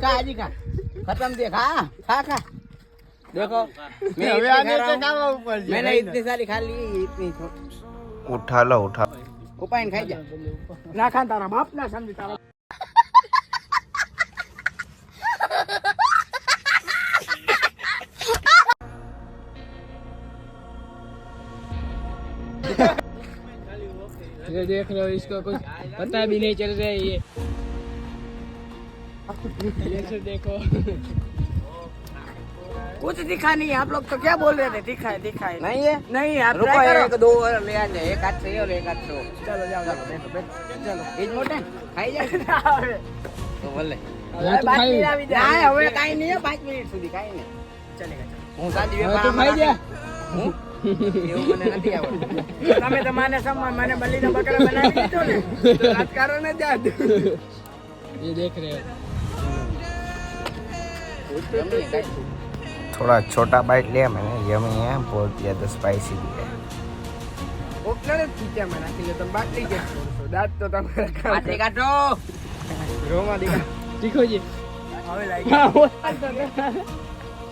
खा जी खा खत्म दे खा खा खा देखो मैंने इतनी सारी खा ली इतनी उठा लो उठा उपाय खाई जा ના ખાન તારા બાપ ના સમજી તારા ये देख लो इसको कुछ पता भी नहीं चल रहा है ये से देखो कुछ दिखा नहीं आप लोग तो क्या बोल रहे थे दिखाए दिखाए नहीं है नहीं आप रुको try करो। एक दो और ले आ जाए एक हाथ से और एक हाथ से चलो जाओ जाओ बैठो बैठो चलो એ જ મોટે ખાઈ જાય હવે તો ભલે બાકી આવી ના જાય હવે કાઈ નહીં 5 મિનિટ સુધી કાઈ નહીં ચલેગા હું સાંજે હવે તું ખાઈ જા એવું મને નથી આવડતું તમે તમારે સમાન મને બલીનો બકરા બનાવી દીધો ને તો રાજકારણ જ જાત ये देख रहे हो थोड़ा छोटा बाइट लिया मैंने यमी है बहुत ज़्यादा स्पाइसी भी है ઓકલે ને ખીચામાં નાખી લે તમે બાટલી કે છોડશો દાંત તો તમારા પાટે કાઢો રોમાં દીકા તીખો છે હવે લાગી